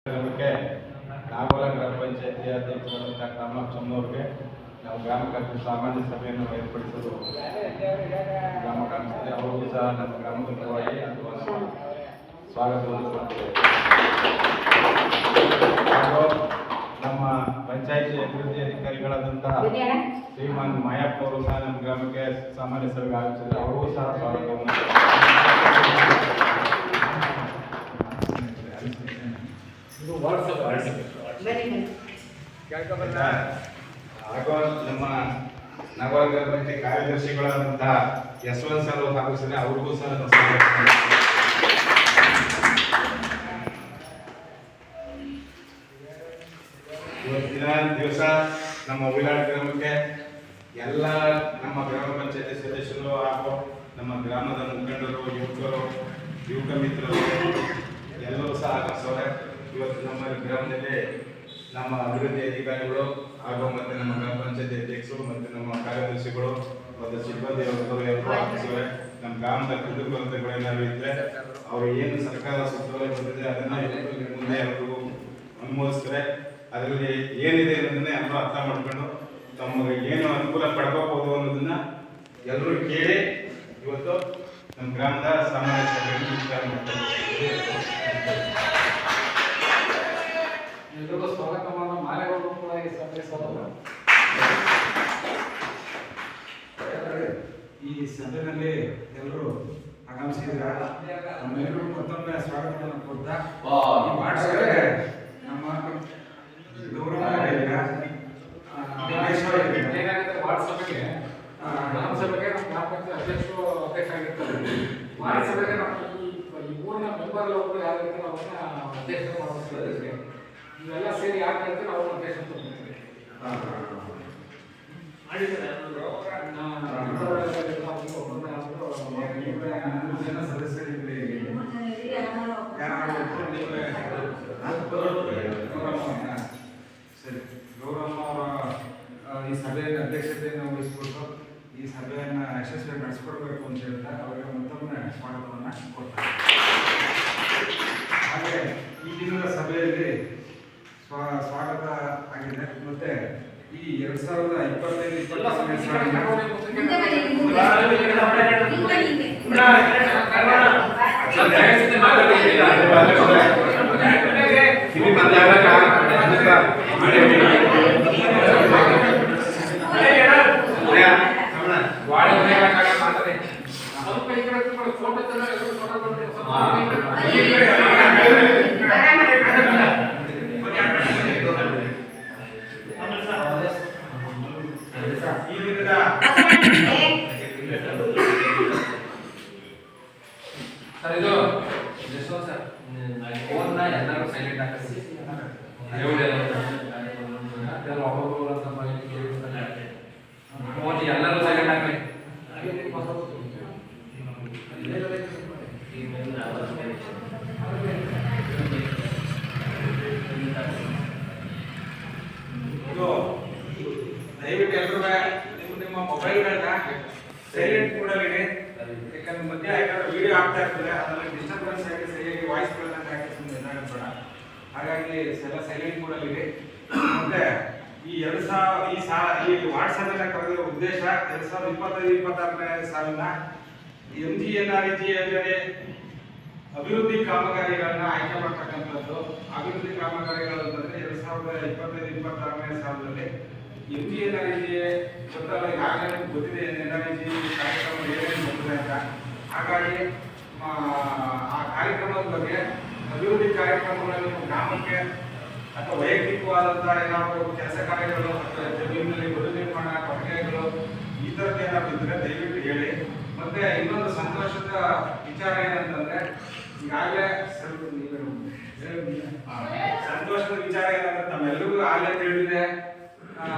ನಾಗೋಲ ಗ್ರಾಮ ಪಂಚಾಯತಿ ಅಧ್ಯಕ್ಷರಾದಂಥ ಕಾಮಲಕ್ಷ್ಮನವ್ರಿಗೆ ನಾವು ಗ್ರಾಮ ಕಮಿಟಿ ಸಾಮಾನ್ಯ ಸಭೆಯನ್ನು ಏರ್ಪಡಿಸಲು ಗ್ರಾಮ ಕಾಣಿಸ್ತದೆ. ಅವರಿಗೂ ಸಹ ನಮ್ಮ ಗ್ರಾಮದ ಪರವಾಗಿ ಅಥವಾ ನಮ್ಮ ಸ್ವಾಗತವನ್ನು ಕೊಡ್ತೇವೆ. ಹಾಗೂ ನಮ್ಮ ಪಂಚಾಯತಿ ಅಭಿವೃದ್ಧಿ ಅಧಿಕಾರಿಗಳಾದಂತಹ ಶ್ರೀಮಾನ್ ಮಾಯಪ್ಪ ಅವರು ಸಹ ನಮ್ಮ ಗ್ರಾಮಕ್ಕೆ ಸಾಮಾನ್ಯ ಸಭೆಗೆ ಆಗಮಿಸಿದ್ದಾರೆ. ಅವರಿಗೂ ಸಹ ಸ್ವಾಗತವನ್ನು ಹಾಗೂ ನಮ್ಮ ನಗರ ಪಂಚಾಯತಿ ಕಾರ್ಯದರ್ಶಿಗಳಾದಂತಹ ಯಶವಂತ್ ಸರ್ ಆಗಮಿಸಿದರೆ ಅವ್ರಿಗೂ ಸಹ ಇವತ್ತಿನ ದಿವಸ ನಮ್ಮ ವಿರಾಟ್ ಗ್ರಾಮಕ್ಕೆ ಎಲ್ಲ ನಮ್ಮ ಗ್ರಾಮ ಪಂಚಾಯತಿ ಸದಸ್ಯರು ಹಾಗೂ ನಮ್ಮ ಗ್ರಾಮದ ಮುಖಂಡರು, ಯುವಕ ಮಿತ್ರರು ಎಲ್ಲರೂ ಸಹ ಆಗಮಿಸವ್ರೆ. ಇವತ್ತು ನಮ್ಮ ಗ್ರಾಮದಲ್ಲಿ ನಮ್ಮ ಅಭಿವೃದ್ಧಿ ಅಧಿಕಾರಿಗಳು ಹಾಗೂ ಮತ್ತೆ ನಮ್ಮ ಗ್ರಾಮ ಪಂಚಾಯತಿ ಅಧ್ಯಕ್ಷರು ಮತ್ತು ನಮ್ಮ ಕಾರ್ಯದರ್ಶಿಗಳು ಮತ್ತು ಸಿಬ್ಬಂದಿ ವರ್ಗದವರು ಎಲ್ಲರೂ ಆಗಮಿಸಿವೆ. ನಮ್ಮ ಗ್ರಾಮದ ಕುಂದುಕೊರತೆಗಳೇನಾದ್ರು ಇದ್ದರೆ ಅವರು ಏನು ಸರ್ಕಾರ ಸುತ್ತೋಲೆ ಬಂದಿದೆ ಅದನ್ನು ಮುಂದೆ ಎಲ್ಲರಿಗೂ ಅನುಮೋದಿಸ್ತಾರೆ. ಅದರಲ್ಲಿ ಏನಿದೆ ಅನ್ನೋದನ್ನೇ ಎಲ್ಲರೂ ಅರ್ಥ ಮಾಡ್ಕೊಂಡು ತಮಗೆ ಏನು ಅನುಕೂಲ ಪಡ್ಕೋಬಹುದು ಅನ್ನೋದನ್ನ ಎಲ್ಲರೂ ಕೇಳಿ ಇವತ್ತು ನಮ್ಮ ಗ್ರಾಮದ ಸಾಮಾನ್ಯ ಸಭೆಯನ್ನು ವಿಚಾರ ಮಾಡ್ತಾರೆ. ಎಲ್ರಿಗೂ ಸ್ವಾಗತವಾದ ಮಾಲೆಗಳು ಕೂಡ ಈ ಸಭೆ ಈ ಸಭೆಯಲ್ಲಿ ಎಲ್ಲರೂ ಆಗಮಿಸಿದ್ದಾರೆ. ನಮ್ಮೆಲ್ಲರೂ ಮತ್ತೊಮ್ಮೆ ಸ್ವಾಗತವನ್ನು ಕೊಡ್ತಾ ಈ ವಾಟ್ಸಪ್ಗೆ ನಮ್ಮ ವಾಟ್ಸಪ್ಗೆ ಗ್ರಾಮ ಸಭೆಗೆ ನಮ್ಮ ಗ್ರಾಮ ಪಂಚಾಯತ್ ಅಧ್ಯಕ್ಷರು ಅಧ್ಯಕ್ಷ ಆಗಿರ್ತಾರೆ. ವಾಟ್ಸಪ್ಗೆ ನಮ್ಮ ಈ ಊರಿನ ಮೆಂಬರ್ ಒಬ್ಬರು ಯಾರಿರ್ತಾರೆ ಅವ್ರನ್ನ ಅಧ್ಯಕ್ಷ ಮಾಡ್ತಾರೆ. ಇವೆಲ್ಲ ಸೇರಿ ಯಾಕೆ ಹೇಳ್ತೀವಿ ನಾವು ಅಧ್ಯಕ್ಷ ಸದಸ್ಯರಿದ್ರೆ ಸರಿ, ಗೌರಮ್ಮ ಅವರ ಈ ಸಭೆಯ ಅಧ್ಯಕ್ಷತೆಯನ್ನು ವಹಿಸಿಕೊಟ್ಟು ಈ ಸಭೆಯನ್ನು ಯಶಸ್ವಿಯಾಗಿ ನಡೆಸಿಕೊಡ್ಬೇಕು ಅಂತ ಹೇಳ್ತಾ ಅವರಿಗೆ ಮತ್ತೊಮ್ಮೆ ಸ್ವಾಗತವನ್ನು ಕೊಡ್ತಾರೆ. ಹಾಗೆ ಈ ದಿನದ ಸಭೆಯಲ್ಲಿ ಸ್ವಾಗತ ಆಗಿದೆ. ಮತ್ತೆ ಈ 20 ದಯವಿಟ್ಟು ಎಲ್ಲರೂ ನಿಮ್ಮ ಮೊಬೈಲ್ಗಳನ್ನ ಸೈಲೆಂಟ್ ಮೂಡಲ್ಲಿಡಿ. ಯಾಕಂದ್ರೆ ಮಧ್ಯ ಯಾಕಂದ್ರೆ ವಿಡಿಯೋ ಆಗ್ತಾ ಇರ್ತದೆ, ಅದರಲ್ಲಿ ಡಿಸ್ಟರ್ಬೆನ್ಸ್ ಆಗಿ ಸರಿಯಾಗಿ ವಾಯ್ಸ್ಗಳನ್ನ ಹಾಕಿಸ್ಕೊಂಡು ಬೇಡ. ಹಾಗಾಗಿ ಎಲ್ಲ ಸೈಲೆಂಟ್ ಮೂಡಲ್ಲಿಡಿ. ಮತ್ತೆ ಈ ವಾಟ್ಸಪ್ ಅನ್ನ ಕರೆದಿರೋ ಉದ್ದೇಶ 2025-26ನೇ ಸಾಲಿನ MGNREGA ಯೋಜನೆ ಅಭಿವೃದ್ಧಿ ಕಾಮಗಾರಿಗಳನ್ನ ಆಯ್ಕೆ ಮಾಡ್ತಕ್ಕಂಥದ್ದು. ಅಭಿವೃದ್ಧಿ ಕಾಮಗಾರಿಗಳು ಅಂತಂದ್ರೆ 2025-26ನೇ ಸಾಲಿನಲ್ಲಿ MGNREGA ಗೊತ್ತಲ್ಲ, ಈಗಾಗಲೇ ಗೊತ್ತಿದೆ NREGA ಕಾರ್ಯಕ್ರಮ ಏನೇನು ಬರ್ತದೆ ಅಂತ. ಹಾಗಾಗಿ ಆ ಕಾರ್ಯಕ್ರಮದ ಬಗ್ಗೆ ಅಭಿವೃದ್ಧಿ ಕಾರ್ಯಕ್ರಮಗಳಲ್ಲಿ ಗ್ರಾಮಕ್ಕೆ ಅಥವಾ ವೈಯಕ್ತಿಕವಾದಂತಹ ಏನಾದರೂ ಕೆಲಸ ಕಾರ್ಯಗಳು ಅಥವಾ ಜಮೀನಿನಲ್ಲಿ ಮರು ನಿರ್ಮಾಣ ಕೊಡುಗೆಗಳು ಈ ಥರದ್ದು ಏನಾದ್ರು ಇದ್ರೆ ದಯವಿಟ್ಟು ಹೇಳಿ. ಮತ್ತೆ ಇನ್ನೊಂದು ಸಂತೋಷದ ವಿಚಾರ ಏನಂತಂದ್ರೆ ಈಗಾಗಲೇ ಸಂತೋಷದ ವಿಚಾರ ಏನಂದ್ರೆ ತಮ್ಮೆಲ್ಲರಿಗೂ ಆಗಲೇ ತಿಳಿದಿದೆ,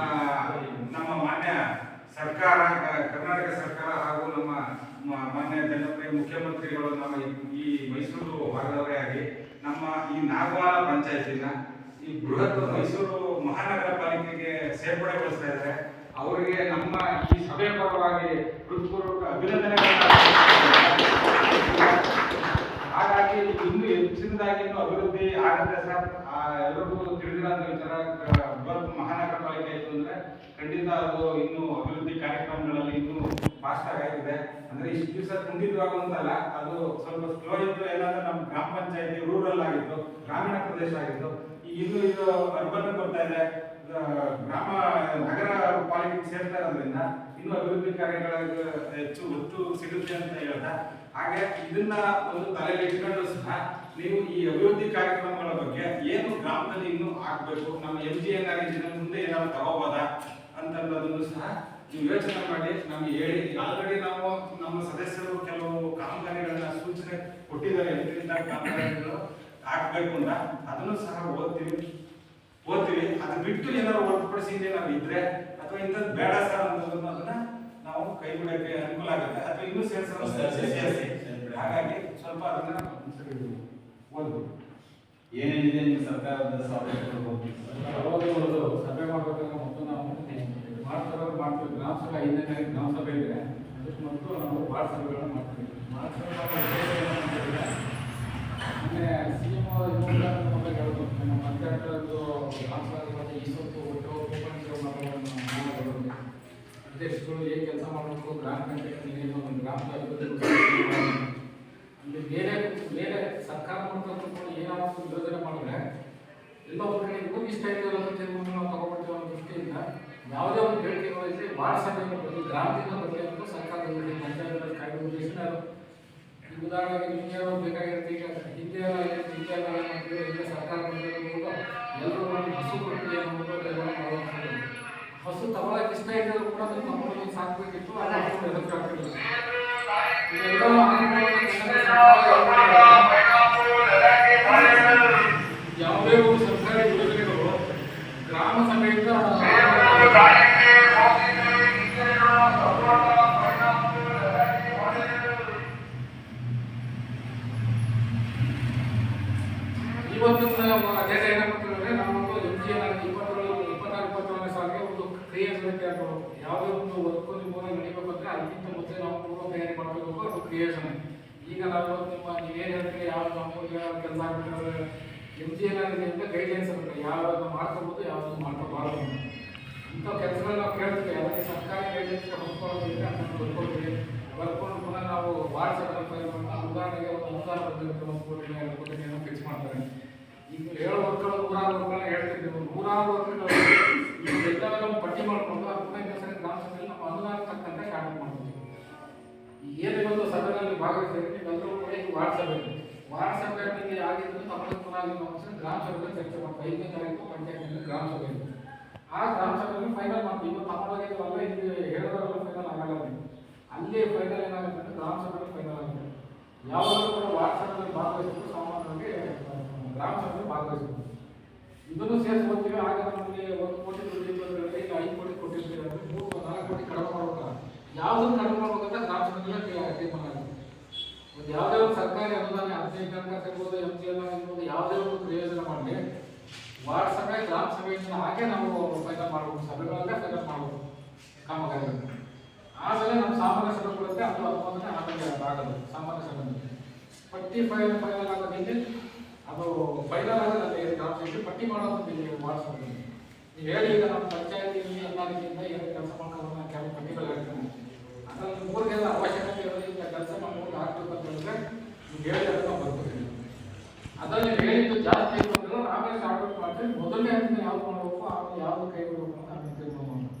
ನಮ್ಮ ಮಾನ್ಯ ಸರ್ಕಾರ, ಕರ್ನಾಟಕ ಸರ್ಕಾರ ಹಾಗೂ ನಮ್ಮ ಮಾನ್ಯ ಜನಪ್ರಿಯ ಮುಖ್ಯಮಂತ್ರಿಗಳು ನಮ್ಮ ಈ ಮೈಸೂರು ಭಾಗದವರೇ ಆಗಿ ನಮ್ಮ ಈ ನಾಗವಾಲ ಪಂಚಾಯತಿನ ಈ ಬೃಹತ್ ಮೈಸೂರು ಮಹಾನಗರ ಪಾಲಿಕೆಗೆ ಸೇರ್ಪಡೆಗೊಳಿಸ್ತಾ ಇದ್ದಾರೆ. ಅವರಿಗೆ ನಮ್ಮ ಈ ಸಭೆ ಪರವಾಗಿ ಹೃತ್ಪೂರ್ವಕ ಅಭಿನಂದನೆಗಳನ್ನು. ಹಾಗಾಗಿ ಇನ್ನೂ ಹೆಚ್ಚಿನದಾಗಿ ಇನ್ನೂ ಅಭಿವೃದ್ಧಿ ಆಗುತ್ತೆ ಸರ್. ಎಲ್ಲರಿಗೂ ತಿಳಿದಿರೋಂಥ ವಿಚಾರ, ಬೃಹತ್ ಮಹಾನಗರ ಪಾಲಿಕೆ ಆಯಿತು ಅಂದರೆ ಖಂಡಿತ ಅದು ಇನ್ನೂ ಅಭಿವೃದ್ಧಿ ಕಾರ್ಯಕ್ರಮಗಳಲ್ಲಿ ಇನ್ನೂ ಫಾಸ್ಟ್ ಆಗಿದೆ. ಅಂದರೆ ಇಷ್ಟು ದಿವಸ ಖಂಡಿತವಾಗೂ ಅಂತಲ್ಲ, ಅದು ಸ್ವಲ್ಪ ಸ್ಲೋ ಇತ್ತು. ಏನಂದ್ರೆ ನಮ್ಮ ಗ್ರಾಮ ಪಂಚಾಯತಿ ರೂರಲ್ ಆಗಿತ್ತು, ಗ್ರಾಮೀಣ ಪ್ರದೇಶ ಆಗಿತ್ತು. ಈಗ ಇನ್ನೂ ಇದು ಅರ್ಬನ್ ಬರ್ತಾ ಇದೆ, ಗ್ರಾಮ ನಗರ ಪಾಲಿಕೆ ಸೇರ್ತಾ ಇರೋದ್ರಿಂದ ಇನ್ನೂ ಅಭಿವೃದ್ಧಿ ಕಾರ್ಯಗಳಿಗೆ ಹೆಚ್ಚು ಒತ್ತು ಸಿಗುತ್ತೆ ಅಂತ ಹೇಳ್ತಾ, ಹಾಗೆ ಇದನ್ನ ಒಂದು ತಲೆಯಲ್ಲಿ ಇಟ್ಕೊಂಡು ಸಹ ನೀವು ಈ ಅಭಿವೃದ್ಧಿ ಕಾರ್ಯಕ್ರಮಗಳ ಬಗ್ಗೆ ಏನು ಗ್ರಾಮದಲ್ಲಿ ಇನ್ನೂ ಆಗ್ಬೇಕು, ನಮ್ಮ MGNRG ಮುಂದೆ ಏನಾದ್ರು ತಗೋಬೋದಾ ಅಂತನ್ನೋದನ್ನು ಸಹ ನೀವು ಯೋಚನೆ ಮಾಡಿ ನಮ್ಗೆ ಹೇಳಿ. ಆಲ್ರೆಡಿ ನಾವು ನಮ್ಮ ಸದಸ್ಯರು ಕೆಲವು ಕಾಮಗಾರಿಗಳನ್ನ ಸೂಚನೆ ಕೊಟ್ಟಿದ್ದಾರೆ, ಎಂಟರಿಂದ ಕಾಮಗಾರಿಗಳು ಆಗ್ಬೇಕು ಅಂತ. ಅದನ್ನು ಸಹ ಓದ್ತೀವಿ. ಅದು ಬಿಟ್ಟು ಏನಾದ್ರು ಹೊರತುಪಡಿಸಿ ಏನಾದ್ರು ಇದ್ರೆ ಅಥವಾ ಇಂಥದ್ದು ಬೇಡ ಸರ್ ಅನ್ನೋದನ್ನ ಅದನ್ನ ನಾವು ಕೈ ಬಿಡಕ್ಕೆ ಅನುಕೂಲ ಆಗುತ್ತೆ, ಅಥವಾ ಇನ್ನೂ ಸೇರಿಸಿ. ಹಾಗಾಗಿ ಸ್ವಲ್ಪ ಅದನ್ನ ಓದ್ಬೋದು. ಏನೇನಿದೆ ನಿಮ್ಮ ಸರ್ಕಾರದ ಸೌಲಭ್ಯಗಳು ಸಭೆ ಮಾಡಬೇಕಾದ್ರೆ ಮತ್ತು ನಾವು ಮಾಡ್ತೀವಿ. ಗ್ರಾಮ ಸಭೆ 5ನೇ ಗ್ರಾಮ ಸಭೆ ಇದೆ, ಅದಕ್ಕೆ ಮತ್ತು ನಾವು ವಾರ್ಡ್ ಸಭೆಗಳನ್ನು ಮಾಡ್ತೀವಿ. ವಾರ್ಡ್ ಸಭೆ ಅಂದರೆ CM ಬಗ್ಗೆ ಹೇಳ್ಬೋದು. ನಮ್ಮ ಪಂಚಾಯತ್ದು ಗ್ರಾಮ ಸಭೆ ಮತ್ತು ಈ ಸ್ವಲ್ಪ ಒಟ್ಟು ಅಧ್ಯಕ್ಷಗಳು ಹೇಗೆ ಕೆಲಸ ಮಾಡಬೇಕು, ಗ್ರಾಮ ಪಂಚಾಯತ್ ಏನು ಒಂದು ಗ್ರಾಮದ ಅಲ್ಲಿ ಬೇರೆ ಸರ್ಕಾರ ಮಾಡ್ಕೊಂಡು ಏನಾದ್ರು ಯೋಜನೆ ಮಾಡಿದ್ರೆ ಎಲ್ಲ ಒಂದು ಕಡೆ ಇಷ್ಟ ಇದೆಯಲ್ಲ ನಾವು ತಗೊಳ್ತೀವಿ ಅನ್ನೋ ದೃಷ್ಟಿಯಿಂದ ಯಾವುದೇ ಒಂದು ಬೇಡಿಕೆಗಳಿದ್ರೆ ವಾರ್ಡ್ ಸಭೆಯಿಂದ ಬರಲಿ, ಗ್ರಾಮದಿಂದ ಬರಲಿ ಅಂತ ಸರ್ಕಾರದಲ್ಲಿ ಪಂಚಾಯತ್ ಕಾಯ್ದೆ ಉದ್ದೇಶ. ಈ ಉದಾಹರಣೆಗೆ ನಿಮಗೆ ಬೇಕಾಗಿರುತ್ತೆ. ಈಗ ಹಿಂದೆ ಮಾಡ್ತೀವಿ, ಈಗ ಸರ್ಕಾರ ಎಲ್ಲರೂ ಹಸು ಕೊಟ್ಟು ಏನು ಮಾಡುವಂಥದ್ದು. ಹಸು ತಗೊಳಕ್ಕೆ ಇಷ್ಟ ಇದ್ದರೂ ಕೂಡ ನಿಮ್ಮ ಮಕ್ಕಳನ್ನು ಸಾಕಬೇಕಿತ್ತು, ಎದುರು ಆಗ್ತಿಲ್ಲ. ಯಾವುದೇ ಒಂದು ಸರ್ಕಾರಿ ಯೋಜನೆಗಳು ಗ್ರಾಮ ಸಭೆಯಿಂದ ಇವತ್ತು ಡೇಟಾ ಏನಾಗ್ತದೆ, ನಾವೊಂದು MGNRG 24-27 ಸಾಲಿಗೆ ಒಂದು ಕ್ರಿಯೆ ಸಮಿತಿ ಆಗ್ಬೋದು. ಯಾವುದೇ ಒಂದು ವರ್ಕು ನಿಮ್ಮ ನಡೀಬೇಕು ಅಂದರೆ ಅದಕ್ಕಿಂತ ಮುಂಚೆ ನಾವು ಪೂರ್ವ ತಯಾರಿ ಮಾಡಬೇಕು, ಅದು ಕ್ರಿಯೇಷನ್. ಈಗ ನಾವು ನೀವೇನು ಹೇಳ್ತೀವಿ, ಯಾವ ನಮ್ಮೂರಿಗೆ ಕೆಲಸ ಆಗ್ಬಿಟ್ಟಿದ್ರೆ MGNRG ಅಂತ ಗೈಡ್ಲೈನ್ಸ್ ಇರುತ್ತೆ, ಯಾವ್ದು ಮಾಡ್ಕೋಬೋದು, ಯಾವ್ದು ಮಾಡ್ಕೋಬಾರ್ದು. ಇಂಥ ಕೆಲಸಗಳನ್ನ ನಾವು ಕೇಳ್ತೀವಿ. ಅದಕ್ಕೆ ಸರ್ಕಾರಿ ಗೈಡ್ಲೈನ್ಸ್ಗೆ ಹೊಂದ್ಕೊಳ್ಳೋದಿದ್ರೆ ಅದನ್ನು ಬರ್ಕೊಳ್ತೀವಿ. ಬರ್ಕೊಂಡು ಪುನಃ ನಾವು ವಾರ್ಡ್ ಸಭೆ ಫೈಲ್ ಮಾಡ್ಕೊಂಡು, ಉದಾಹರಣೆಗೆ ಒಂದು ಅನುದಾನ ಬಂದಿರುತ್ತೆ, 1 ಕೋಟಿ 2 ಕೋಟಿ ಫಿಕ್ಸ್ ಮಾಡ್ತಾರೆ. ಈಗ ಹೇಳೋ ವರ್ಕ್ಗಳು 100 ವರ್ಕ್ಗಳನ್ನ ಹೇಳ್ತಿದ್ದೀವಿ. 100 ವರ್ಕ್ಗಳು ಎಲ್ಲವೆಲ್ಲ ಪಟ್ಟಿ ಮಾಡಿಕೊಂಡು ಅದನ್ನ ಇನ್ನೊಂದ್ಸರಿ ಗ್ರಾಮ ಸಭೆಯಲ್ಲಿ ನಮ್ಮ ಅನುದಾನ ತಕ್ಕಂತೆ ಸ್ಟಾರ್ಟ್ ಮಾಡ್ತೀವಿ. ಏನು ಒಂದು ಸಭೆಯಲ್ಲಿ ಭಾಗವಹಿಸಿದ್ರೆ ನೀವೆಲ್ಲರೂ ಕೂಡ ಈಗ ವಾರ್ಡ್ ಸಭೆಯಲ್ಲಿ ಆಗಿದ್ದು ತಮ್ಮ ಪುನಃ ಗ್ರಾಮ ಸಭೆಯಲ್ಲಿ ಚರ್ಚೆ ಮಾಡ್ತೀವಿ. 5ನೇ ತಾರೀಕು ಪಂಚಾಯತ್ನಲ್ಲಿ ಗ್ರಾಮ ಸಭೆ ಇದೆ. ಆ ಗ್ರಾಮ ಸಭೆಯಲ್ಲಿ ಫೈನಲ್ ಮಾಡ್ತೀವಿ. ಇವತ್ತು ತಮ್ಮೊಳಗಿದ್ದವಲ್ಲ, ಇಲ್ಲಿ ಹೇಳಿದವರೆಲ್ಲ ಫೈನಲ್ ಆಗಲ್ಲ. ಅಲ್ಲಿ ಫೈನಲ್ ಏನಾಗುತ್ತೆ ಅಂದರೆ ಗ್ರಾಮ ಸಭೆಯಲ್ಲಿ ಫೈನಲ್ ಆಗುತ್ತೆ. ಯಾವಾಗಲೂ ಕೂಡ ವಾರ್ಡ್ ಸಭೆಯಲ್ಲಿ ಭಾಗವಹಿಸಬೇಕು, ಸಾಮಾನ್ಯವಾಗಿ ಗ್ರಾಮ ಸಭೆಯಲ್ಲಿ ಭಾಗವಹಿಸಬೇಕು. ಇದನ್ನು ಸೇರಿಸ್ಕೊಳ್ತೀವಿ. ಆಗ ನಮಗೆ 1 ಕೋಟಿ ದುಡ್ಡಿದ್ದರೆ ಈಗ 5 ಕೋಟಿ ಕೊಟ್ಟಿರ್ತೀವಿ ಅಂದರೆ 3-4 ಕೋಟಿ ಕಡಿಮೆ ಮಾಡ್ಬೇಕಲ್ಲ. ಯಾವುದನ್ನು ಕಡಿಮೆ ಮಾಡ್ಬೇಕಂದ್ರೆ ಗ್ರಾಮ ಸಭೆಯಲ್ಲಿ ತೀರ್ಮಾನ ಆಗುತ್ತೆ. ಒಂದು ಯಾವುದೇ ಒಂದು ಸರ್ಕಾರಿ ಅನುದಾನ 15 ತನಕ ಸಿಗ್ಬೋದು, MGNRG ಇರ್ಬೋದು, ಯಾವುದೇ ಒಂದು ಪ್ರಯೋಜನ ಮಾಡಲಿ ವಾರ್ಡ್ ಸಭೆ ಗ್ರಾಮ ಸಭೆಯಿಂದ ಹಾಗೆ ನಾವು ಫೈನಲ್ ಮಾಡಬೇಕು. ಸಭೆಗಳಲ್ಲೇ ಫೈನಲ್ ಮಾಡಬೇಕು ಕಾಮಗಾರಿಗಳನ್ನು. ಆಮೇಲೆ ನಮ್ಮ ಸಾಮಾನ್ಯ ಸಭೆ ಕೊಡುತ್ತೆ, ಅದು ಅನುಮೋದನೆ ಆಮೇಲೆ ಆಗೋದು. ಸಾಮಾನ್ಯ ಸಭೆ ಪಟ್ಟಿ ಫೈನಲ್ ಆಗೋದಿಲ್ಲ, ಅದು ಫೈನಲ್ ಆಗೋದಲ್ಲಿ ಗ್ರಾಮ ಸಭೆ ಪಟ್ಟಿ ಮಾಡೋದು ವಾರ್ಡ್ ಸಭೆ. ನೀವು ಹೇಳಿ ಈಗ ನಮ್ಮ ಪಂಚಾಯತಿಯಲ್ಲಿ ಎಲ್ಲ ರೀತಿಯಿಂದ ಏನು ಕೆಲಸ ಮಾಡ್ಕೊಂಡು ಕೆಲವು ಪಟ್ಟಿಗಳು ಹೇಳ್ತೀನಿ. ಅದರಲ್ಲಿ ಊರಿಗೆಲ್ಲ ಅವಶ್ಯಕತೆ ಇರೋದ್ರಿಂದ ಕೆಲಸ ಮಾಡ್ಕೊಂಡು ಆಗ್ಬೇಕು ಅಂತ ಹೇಳಿದ್ರೆ ನೀವು ಹೇಳಿ ಅದನ್ನು ಬರ್ತೀವಿ. ಅದರಲ್ಲಿ ಹೇಳಿದ್ದು ಜಾಸ್ತಿ ಇರೋದ್ರಿಂದ ಆಮೇಲೆ ಸ್ಟಾರ್ಟ್ ಮಾಡ್ತೀವಿ. ಮೊದಲನೇ ಹಂತ ಯಾವ್ದು ಮಾಡಬೇಕು, ಆಮೇಲೆ ಯಾವುದು ಕೈ ಬಿಡಬೇಕು ಅಂತ ಆಮೇಲೆ ತೀರ್ಮಾನ ಮಾಡಬೇಕು.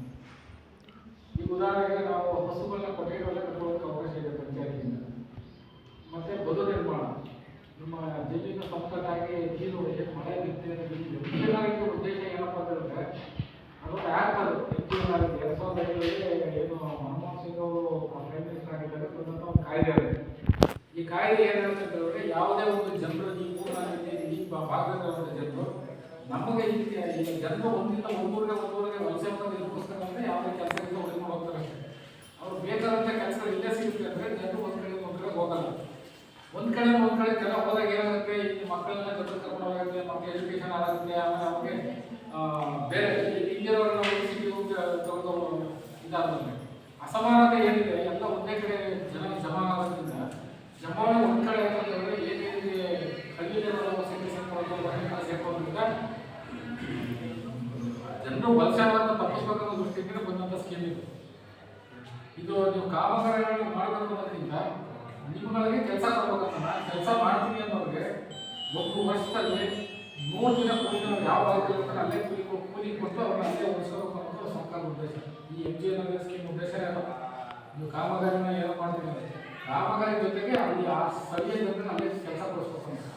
ಈ ಉದಾಹರಣೆಗೆ ನಾವು ಹಸುಗಳನ್ನ ಕೊಟ್ಟಿಗೆಲ್ಲ ಕಟ್ಕೊಳ್ಳೋಕೆ ಅವಕಾಶ ಇದೆ ಪಂಚಾಯತಿಯಿಂದ. ಮತ್ತೆ ಬದು ನಿರ್ಮಾಣ, ನಿಮ್ಮ ಜಮೀನು ಸಂಪತ್ತಾಗಿ ನೀರು ಮಳೆ ಬಿತ್ತಿನ ಉದ್ದೇಶ ಏನಪ್ಪ ಅಂತಂದ್ರೆ ಅದೊಂದು ಆ್ಯಪ್. ಅದು MGNRG 2005 ಏನು ಮನಮೋಹನ್ ಸಿಂಗ್ ಅವರು ಪ್ರೈಮ್ ಮಿನಿಸ್ಟರ್ ಆಗಿದ್ದಾರೆ ಒಂದು ಕಾಯ್ದೆ ಇದೆ. ಈ ಕಾಯ್ದೆ ಏನು ಹೇಳುತ್ತೆ ಅಂತಂದ್ರೆ ಯಾವುದೇ ಒಂದು ಜನರು ಈ ಭಾಗದ ಜನರು ನಮಗೆ ಈಗ ಜನರು ಒಂದಿಂದ ಒಂದೂರಿಗೆ ವಲಸೆ ಬರೋದಕ್ಕೋಸ್ಕರ ಅಂದರೆ ಯಾವುದೇ ಕೆಲಸದಿಂದ ಹೊರಗೆ ಹೋಗ್ತಾರೆ ಅಷ್ಟೇ. ಅವ್ರು ಬೇಕಾದಂಥ ಕೆಲಸಗಳು ಇಲ್ಲೇ ಸಿಗುತ್ತೆ ಅಂದರೆ ಜನರು ಒಂದು ಕಡೆ ಹೋಗಲ್ಲ. ಒಂದು ಕಡೆ ಜನ ಹೋದಾಗ ಏನಾಗುತ್ತೆ, ಈ ಮಕ್ಕಳನ್ನ ಜೊತೆ ಕರ್ಕೊಂಡು ಹೋಗುತ್ತೆ, ಮಕ್ಕಳು ಎಜುಕೇಶನ್ ಆಗುತ್ತೆ. ಆಮೇಲೆ ಅವ್ರಿಗೆ ಬೇರೆ ಇಂಜಿನಿಯರ್ಗಳನ್ನ ಸಿಟಿ ತಗೊಂಡು ಇದಾಗುತ್ತೆ. ಅಸಮಾನತೆ ಏನಿದೆ ಎಲ್ಲ ಒಂದೇ ಕಡೆ ಜನ ಜಮಾ ಆಗೋದ್ರಿಂದ ಜಮಾವಣೆ ಒಂದು ಕಡೆ ಅಂತಂದ್ರೆ ಏನೇನು ಮಾಡಬೇಕು ಅನ್ನೋದ್ರಿಂದ ಜನರು ವಲಸೆಗಳನ್ನು ತಪ್ಪಿಸಬೇಕನ್ನೋ ದೃಷ್ಟಿಯಿಂದ ಬಂದಂಥ ಸ್ಕೀಮ್ ಇದು. ಇದು ನೀವು ಕಾಮಗಾರಿಗಳನ್ನು ಮಾಡಬೇಕು ಅನ್ನೋದ್ರಿಂದ ನಿಮ್ಮಗಳಿಗೆ ಕೆಲಸ ಕೊಡ್ಬೇಕಂತ ಕೆಲಸ ಮಾಡ್ತೀನಿ ಅನ್ನೋರಿಗೆ ಒಂದು ವರ್ಷದಲ್ಲಿ 3 ದಿನ ಕೂಲಿ ಯಾವ ಭಾಗದಲ್ಲಿ ಅಲ್ಲೇ ಕೂಲಿ ಕೊಟ್ಟು ಅವ್ರನ್ನ ಅಲ್ಲೇ ಉಳಿಸ್ಕೋಬೇಕು ಅನ್ನೋದು ಸರ್ಕಾರದ ಉದ್ದೇಶ. ಈ MGNREGA ಸ್ಕೀಮ್ ಉದ್ದೇಶ ಏನೋ ನೀವು ಕಾಮಗಾರಿನ ಏನೋ ಮಾಡ್ತೀವಿ ಕಾಮಗಾರಿ ಜೊತೆಗೆ ಅಲ್ಲಿ ಆ ಸ್ಥಳೀಯ ಜನರನ್ನ ಅಲ್ಲೇ ಕೆಲಸ ಕೊಡಿಸ್ಬೇಕು ಅಂತ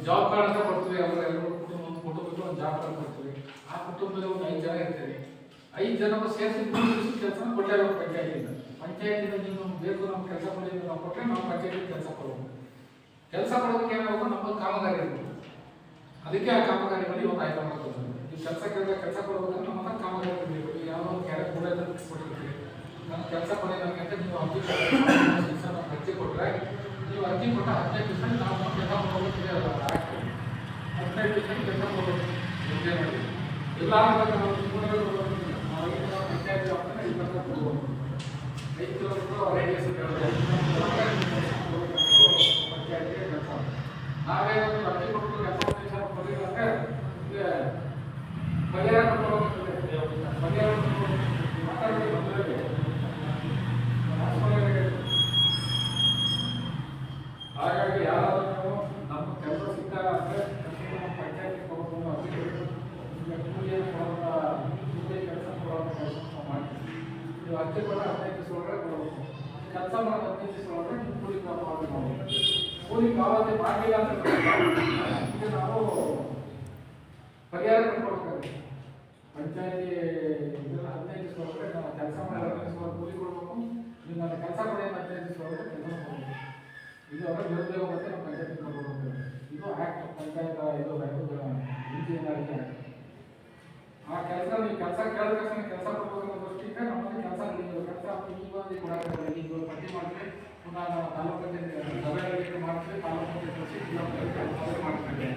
ಜಾಬ್ ಕಾರ್ಡ್ ಅಂತ ಕೊಡ್ತೀವಿ. ಅವರ ಎಲ್ಲರೂ ಕುಟುಂಬಕ್ಕೆ ಒಂದು ಜಾಬ್ ಕಾರ್ಡ್ ಕೊಡ್ತೀವಿ. ಆ ಕುಟುಂಬದಲ್ಲಿ ಒಂದು 5 ಜನ ಇರ್ತೀವಿ. 5 ಜನಕ್ಕೂ ಸೇರಿಸಿ ಕೆಲಸ ಕೊಟ್ಟೇಬೇಕು ಪಂಚಾಯತಿಂದ. ಪಂಚಾಯತಿಂದ ನೀವು ಬೇಕು ನಮ್ಮ ಕೆಲಸ ಕೊಡಿ ಅಂತ ನಾವು ಕೊಟ್ಟರೆ ನಾವು ಪಂಚಾಯತಿಗೆ ಕೆಲಸ ಕೊಡಬೇಕು. ಕೆಲಸ ಕೊಡೋದಕ್ಕೆ ಏನಾಗಬೇಕು ನಮ್ಮಲ್ಲಿ ಕಾಮಗಾರಿ ಇರ್ಬೋದು. ಅದಕ್ಕೆ ಆ ಕಾಮಗಾರಿಗಳಲ್ಲಿ ಒಂದು ಆಯ್ಕೆ ಮಾಡ್ಬೋದು. ನೀವು ಕೆಲಸ ಕೇಳಿದ್ರೆ ಕೆಲಸ ಕೊಡಬೇಕಂದ್ರೆ ನಮ್ಮ ಹತ್ರ ಕಾಮಗಾರಿ ಬೇಕು. ಯಾವುದೋ ಒಂದು ಕ್ಯಾರೆಟ್ ಕೂಡ ಕೊಟ್ಟಿರ್ತೀವಿ. ನನ್ನ ಕೆಲಸ ಕೊಡಿ ನನಗೆ ಅಂತ ನೀವು ಅರ್ಜಿ ಕೊಟ್ಟರೆ ನೀವು ಅರ್ಜಿ ಕೊಟ್ಟ 15 ದಿವಸ ನಾವು ಕೆಲಸ ಕೊಡೋದಕ್ಕೆ ಆಗ್ತದೆ. 15 ದಿವಸ ಕೆಲಸ ಕೊಡಬೇಕು. ಎಲ್ಲ ಪಂಚಾಯತ್ ಕೊಡ್ಬೋದು. 5 ಕಿಲೋಮೀಟರ್ ರೇಡಿಯಸ್ ಪಂಚಾಯತ್ಗೆ ಕೆಲಸ ನಾವೇ ಒಂದು ಅರ್ಜಿ ಕೊಟ್ಟು ಕೆಲಸ ಕೊಡಲಿಲ್ಲ ಅಂದರೆ ಪರಿಹಾರ ಹಾಗಾಗಿ ಯಾರಾದರೂ ನೀವು ನಮ್ಮ ಕೆಲಸ ಸಿಕ್ಕಾಗ ಅಂದರೆ ನಮ್ಮ ಪಂಚಾಯತ್ಗೆ ಕೊಡೋದು ಅರ್ಜಿ ಕೂಲಿಯನ್ನು ಕೊಡೋದ ಕೆಲಸ ಕೊಡೋದ ಕೆಲಸ ನಾವು ಮಾಡ್ತೀವಿ. ನೀವು ಅರ್ಜಿ ಕೊಡ 15 ದಿವಸ ಒಳಗಡೆ ಕೊಡಬೇಕು. ಕೆಲಸ ಮಾಡೋದು 15 ದಿವಸ ಒಳಗಡೆ ನೀವು ಕೂಲಿ ಪಾವತಿ ಮಾಡಬೇಕು. ಕೂಲಿ ಪಾವತಿ ಮಾಡಲಿಲ್ಲ ಅಂದರೆ ಈಗ ನಾವು ಪರಿಹಾರ ಕೊಡ್ಬೇಕಾಗುತ್ತೆ. ಪಂಚಾಯತಿ 15 ದಿವಸ ಒಳಗಡೆ ನಾವು ಕೆಲಸ ಮಾಡಿ 15 ದಿವಸ ಕೂಲಿ ಕೊಡಬೇಕು. ನೀವು ನನ್ನ ಕೆಲಸ ಕೊಡಿ 15 ದಿವಸ ಒಳಗಡೆ ಕೆಲಸ ಕೊಡಬೇಕು. ಇದು ಅವರ ನಿರುದ್ಯೋಗ ಮತ್ತೆ ನಾವು ಪಂಚಾಯತಿ ಕೊಡಬೇಕು. ಇದು ಆ್ಯಕ್ಟ್ ಪಂಚಾಯತ್ ಇದು MGNREGA ಆ್ಯಕ್ಟ್. ಆ ಕೆಲಸ ನೀವು ಕೆಲಸ ಕೇಳಿದ ತಕ್ಷಣ ಕೆಲಸ ಕೊಡಬೇಕು ಅನ್ನೋ ದೃಷ್ಟಿಯಿಂದ ನಮ್ಮಲ್ಲಿ ಕೆಲಸ ನಡೀತದೆ. ಕೆಲಸ ಈಗ ಕೊಡೋಕ್ಕಾಗಲ್ಲ. ಈಗ ಪಟ್ಟಿ ಮಾಡ್ತೀವಿ, ಪುನಃ ನಾವು ತಾಲೂಕು ಸಭೆಗಳಿಗೆ ಮಾಡ್ತೀವಿ, ತಾಲೂಕು ಜಿಲ್ಲಾ ಮಾಡ್ತೀವಿ.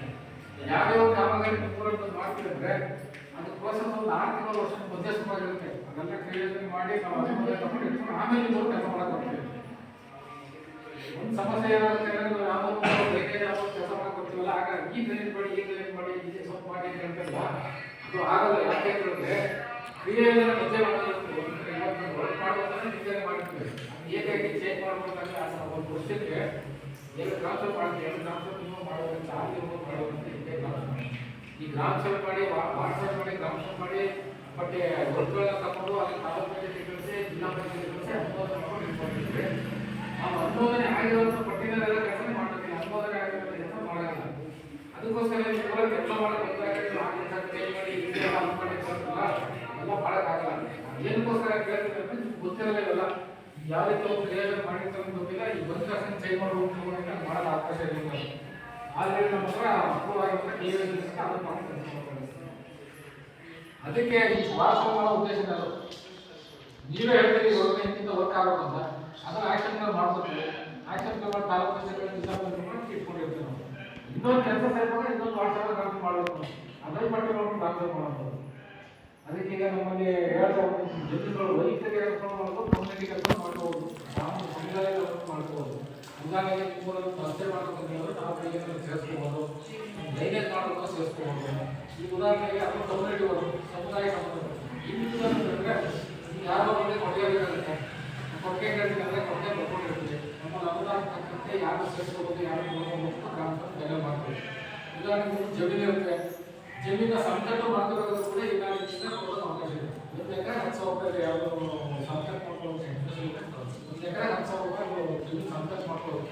ಯಾವ್ಯಾವ ಕಾಮಗಾರಿ ಪೂರೈಕೆ ಮಾಡ್ತಿದ್ರೆ ಅದು ಪ್ರೋಸೆಸ್ ಒಂದು 6 ತಿಂಗಳು ವರ್ಷ ಮಧ್ಯಸ್ಥವಾಗಿರುತ್ತೆ. ಅದೆಲ್ಲ ಕ್ರಿಯೇಷನ್ ಮಾಡಿ ನಾವು ಅನುಮೋದನೆ ತಗೊಂಡಿರ್ತೀವಿ. ಆಮೇಲೆ ಇವರು ಕೆಲಸ ಮಾಡೋಕ್ಕಾಗ್ತದೆ. ಒಂದು ಸಮಸ್ಯೆ ಏನಾಗುತ್ತೆ ಅಂದರೆ ಯಾವುದೋ ಕೆಲಸ ಮಾಡ್ಕೊಡ್ತೀವಲ್ಲ ಆಗ ಈ ಡ್ರೈನೇಜ್ ಮಾಡಿ ಇಲ್ಲಿ ಸ್ವಲ್ಪ ಮಾಡಿ ಅಂತ ಹೇಳ್ತಾರಲ್ಲ ಅದು ಆಗಲ್ಲ. ಯಾಕೆ ಹೇಳಿದ್ರೆ ಕ್ರಿಯೆಯನ್ನು ನಿಜೆ ಮಾಡೋದಿರ್ತದೆ. ವರ್ಕ್ ಮಾಡೋದನ್ನ ನಿಜೆ ಮಾಡ್ತೀವಿ. ಹೇಗಾಗಿ ಚೇಂಜ್ ಮಾಡ್ಬೇಕಾದ್ರೆ ಒಂದು ವರ್ಷಕ್ಕೆ 2 ಗ್ರಾಮ ಸಭೆ ಮಾಡ್ತೀವಿ. 2 ಗ್ರಾಮ ಸಭೆ ನೀವು ಮಾಡೋದ್ರಿಂದ 6 ಮಾಡೋದಂತ ಇದೇ ಗ್ರಾಮ ಸಭೆ. ಈ ಗ್ರಾಮ ಸಭೆ ಮಾಡಿ ವಾರ್ಡ್ ಸಭೆ ಮಾಡಿ ಗ್ರಾಮ ಸಭೆ ಮಾಡಿ ಬಟ್ ವರ್ಕ್ಗಳನ್ನ ತಗೊಂಡು ಅಲ್ಲಿ ತಾಲೂಕು ಪಂಚಾಯತಿ ಕಳಿಸಿ ಜಿಲ್ಲಾ ಪಂಚಾಯತಿ ಕಳಿಸಿ ಅನುಮೋದನೆ ಮಾಡ್ಕೊಂಡು ಇಟ್ಕೊಂಡಿರ್ತೀವಿ. ನಾವು ಅನುಮೋದನೆ ಆಗಿರುವಂಥ ಪಟ್ಟಿನಲ್ಲೆಲ್ಲ ಕೆಲಸ ಮಾಡ್ತೀವಿ. ಅನುಮೋದನೆ ಆಗಿರುವಂಥ ಕೆಲಸ ಮಾಡೋಲ್ಲ. ಅದಕ್ಕೋಸ್ಕರ ನೀವು ಕೆಲಸ ಮಾಡೋಕ್ಕಾಗ ಚೇಂಜ್ ಮಾಡಿ ಇದೆಲ್ಲ ಅನ್ಕೊಂಡಿರ್ತಾರಲ್ಲ ಎಲ್ಲ ಮಾಡೋಕ್ಕಾಗಲ್ಲ. ಏನಕ್ಕೋಸ್ಕರ ಕೇಳ್ತೀವಿ ಅಂದರೆ ನಿಮ್ಗೆ ಗೊತ್ತಿರಲ್ಲ ಇವೆಲ್ಲ ಯಾವ ರೀತಿ ಒಂದು ಕ್ರಿಯೇಷನ್ ಮಾಡಿರ್ತಾರೆ ಗೊತ್ತಿಲ್ಲ. ಈ ಒಂದು ವರ್ಷ ಚೇಂಜ್ ಮಾಡೋದು ಮಾಡೋದು ಅವಕಾಶ ಇರಲಿಲ್ಲ. ಆಲ್ರೆಡಿ ನಮ್ಮ ಹತ್ರ ಅಪ್ರೂವ್ ಆಗಿದ್ರೆ ಕ್ರಿಯೇಷನ್ ಅದು ಮಾಡ್ತಾರೆ. ಅದಕ್ಕೆ ಈ ವಾರಸಭೆ ಮಾಡೋ ಉದ್ದೇಶ ಅದು. ನೀವೇ ಹೇಳ್ತೀರಿ ಇವಾಗ ಇಂತಿಂತ ವರ್ಕ್ ಆಗೋದು ಅಂತ ಅದನ್ನ ಆಕ್ಷನ್ ಮಾಡ್ಕೊತೀವಿ. ಆಕ್ಷನ್ ಮಾಡಿ ತಾಲೂಕು ಇಟ್ಕೊಂಡಿರ್ತೀವಿ ನಾವು. ಇನ್ನೊಂದು ಕೆಲಸ ಸೇರ್ಕೊಂಡ್ರೆ ಇನ್ನೊಂದು ವಾರಸಭೆ ಗ್ರಾಮ ಮಾಡಬೇಕು. ಅದರಲ್ಲಿ ಪಟ್ಟಿ ಮಾಡ್ಕೊಂಡು ದಾಖಲೆ ಮಾಡೋದು. ಅದಕ್ಕೆ ಈಗ ನಮ್ಮಲ್ಲಿ ಹೇಳ್ತಾ ಜಮೀನುಗಳು ವೈಯಕ್ತಿಕ ಕೆಲಸ ಮಾಡ್ಬೋದು, ಕಮ್ಯುನಿಟಿ ಕೆಲಸ ಮಾಡ್ಬೋದು, ಸಮುದಾಯ ಕೆಲಸ ಮಾಡ್ಬೋದು. ಉದಾಹರಣೆಗೆ ನಿಮ್ಮೂರಲ್ಲಿ ರಸ್ತೆ ಮಾಡ್ಬೇಕಂದ್ರೆ ನಾವು ಕೈಯನ್ನು ಸೇರಿಸ್ಕೋಬೋದು, ಡ್ರೈನೇಜ್ ಮಾಡೋದನ್ನು ಸೇರಿಸ್ಕೋಬೋದು. ಈ ಉದಾಹರಣೆಗೆ ಅದು ಕಮ್ಯುನಿಟಿ ವರ್ಕ್ ಸಮುದಾಯ ಸಂಬಂಧ. ಇನ್ನೊಂದ್ರೆ ಯಾರೋ ಒಳ್ಳೆ ಕೊಡುಗೆಬೇಕಾಗುತ್ತೆ. ಕೊಡುಗೆ ಕೇಳ್ತೀವಿ ಕೊಡುಗೆ ಬರ್ಕೊಂಡಿರ್ತೀವಿ. ನಮ್ಮಲ್ಲಿ ಅನುದಾನ ತಕ್ಕಂತೆ ಯಾರು ಸೇರಿಸ್ಕೋಬೋದು, ಯಾರು ನೋಡ್ಕೋಬೇಕು ಗ್ರಾಮ ಬೆಲೆ ಮಾಡ್ತೀವಿ. ಉದಾಹರಣೆಗೆ ಜಮೀನು ಇರುತ್ತೆ. ಜಮೀನ ಸಂಕಟ್ಟು ಮಾಡ್ತಿರೋದು ಕೂಡ ಈಗ ಕೊಡೋದು ಅವಕಾಶ ಇದೆ. 1 ಎಕರೆ 10,000 ರೂಪಾಯಿ ಯಾವುದೋ ಸಂಕಟ್ ಮಾಡ್ಕೊಳ್ಳೋದು 1 ಎಕರೆ 10,000 ರೂಪಾಯಿ ಜಮೀನು ಸಂಕಟ್ ಮಾಡ್ಕೊಳ್ಳೋದು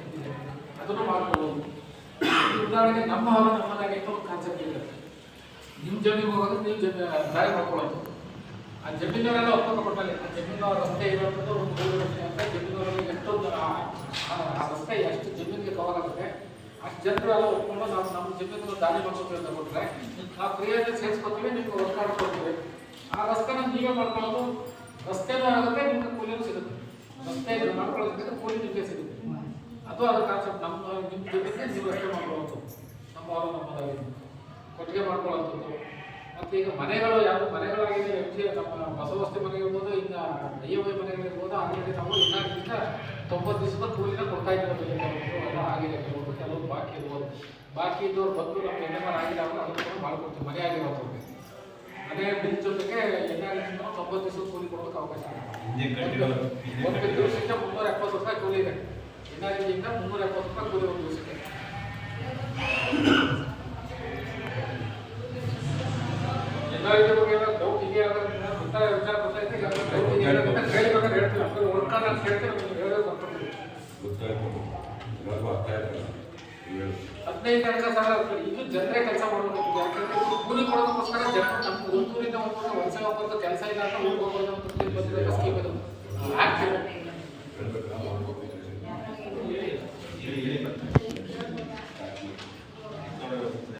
ಅದನ್ನು ಮಾಡ್ಕೊಬೋದು. ಉದಾಹರಣೆಗೆ ನಮ್ಮ ಹೊಲ ನಮ್ಮದಾಗಿ ಒಂದು ಕಾನ್ಸೆಪ್ಟ್ ಇದೆ. ನಿಮ್ಮ ಜಮೀನಿಗೆ ಹೋಗೋದು ನೀವು ದಾರಿ ಮಾಡ್ಕೊಳ್ಳೋದು. ಆ ಜಮೀನವರೆಲ್ಲ ಒಪ್ಪಂದ ಕೊಟ್ಟಲ್ಲಿ ಆ ಜಮೀನವರ ರಸ್ತೆ ಇರೋದು ಒಂದು ಅಂತ ಜಮೀನವರಿಗೆ ಎಷ್ಟೊಂದು ಆ ರಸ್ತೆ ಎಷ್ಟು ಜಮೀನಿಗೆ ಕವರ್ ಆಗುತ್ತೆ ಅಷ್ಟು ಜನರು ಎಲ್ಲ ಒಪ್ಕೊಂಡು ನಾವು ನಮ್ಮ ಜಮೀನು ದಾರಿ ಮಾಡ್ಕೊತೀವಿ ಅಂತ ಕೊಟ್ಟರೆ ನಾವು ಕ್ರಿಯೆಯಲ್ಲಿ ಸೇರಿಸ್ಕೊತೀವಿ, ನಿಮ್ಗೆ ವರ್ಕ್ ಮಾಡ್ಕೊಡ್ತೀವಿ. ಆ ರಸ್ತೆನ ನೀವೇ ಮಾಡ್ಕೊಳ್ಳೋದು. ರಸ್ತೆನೂ ಆಗುತ್ತೆ, ನಿಮ್ಗೆ ಕೂಲಿನೂ ಸಿಗುತ್ತೆ. ರಸ್ತೆ ಮಾಡ್ಕೊಳ್ಳೋದಕ್ಕೆ ಕೂಲಿ ನಿಮಗೆ ಸಿಗುತ್ತೆ. ಅದು ಅದ್ರ ಕಾನ್ಸೆಪ್ಟ್. ನಿಮ್ಮ ಜಮೀನಿಗೆ ನೀವು ಅಷ್ಟೇ ಮಾಡ್ಕೊಳ್ಳೋದು. ನಮ್ಮ ಅವರು ನಮ್ಮದಾಗಿ ಕೊಟ್ಟಿಗೆ ಮಾಡ್ಕೊಳ್ಳೋಂಥದ್ದು. ಮತ್ತು ಈಗ ಮನೆಗಳು ಯಾವುದು ಮನೆಗಳಾಗಿದೆ ನಮ್ಮ ಬಸವಸ್ತಿ ಮನೆ ಇರ್ಬೋದು, ಇನ್ನು IMI ಮನೆಗಳಿರ್ಬೋದು. ಆಲ್ರೆಡಿ ನಾವು 4 90 ದಿವಸದ ಕೂಲಿನ ಕೊಡ್ತಾ ಇದ್ದೀವಿ. ಎಲ್ಲ ಆಗಿದೆ ಕೆಲವೊಂದು ಕೆಲವರು ಬಾಕಿ ಇರ್ಬೋದು. ಬಾಕಿ ಇದ್ದವ್ರು ಬಂದು ನಮ್ಮ NMR ಆಗಿದೆ ಅವರು ಅದನ್ನು ಮಾಡ್ಕೊಡ್ತೀವಿ. ಮನೆ ಆಗಿರೋದ್ರಿಗೆ ಮನೆ ಬಿಲ್ ಜೊತೆಗೆ NRS 90 ದಿವಸ ಕೂಲಿ ಕೊಡೋದಕ್ಕೆ ಅವಕಾಶ ಇದೆ. ಒಂದು ದಿವಸಕ್ಕೆ 370 ರೂಪಾಯಿ ಕೂಲಿ ಇದೆ. NRS ಇಂದ 370 ರೂಪಾಯಿ ಕೂಲಿ ಒಂದು ದಿವಸಕ್ಕೆ. NRS ಬಗ್ಗೆ ಡೌಟ್ ಇದೆಯಾ ಅಂತ ವಿಚಾರ ಗೊತ್ತಾಯ್ತು. ಈಗ ಡೌಟ್ ಇದೆಯಾ ಅಂತ ಕೇಳಿಬೇಕಾದ್ರೆ ಹೇಳ್ತೀವಿ. ಅಂದ್ರೆ ವರ್ಕ್ ಅಂತ ಕೇಳ್ತೀವಿ, ನಮ್ಗೆ ಹೇಳೋದು ಬರ್ಕೊಡ್ತೀವಿ. 15,000 ಇದು ಜನರೇ ಕೆಲಸ ಮಾಡಬೇಕು. ಯಾಕಂದ್ರೆ ಕೂಲಿ ಕೊಡೋದಕ್ಕೋಸ್ಕರ ಜನ ನಮ್ಮ ಒಂದೂರಿಂದ ಒಂದು ವರ್ಷ ಹೋಗೋದು ಕೆಲಸ ಇಲ್ಲ ಅಂತ ಹೋಗ್ಬೋದು ಅಂತ ಬಂದಿರೋ ಸ್ಕೀಮ್ ಅದು ಆಗ್ತಿದೆ.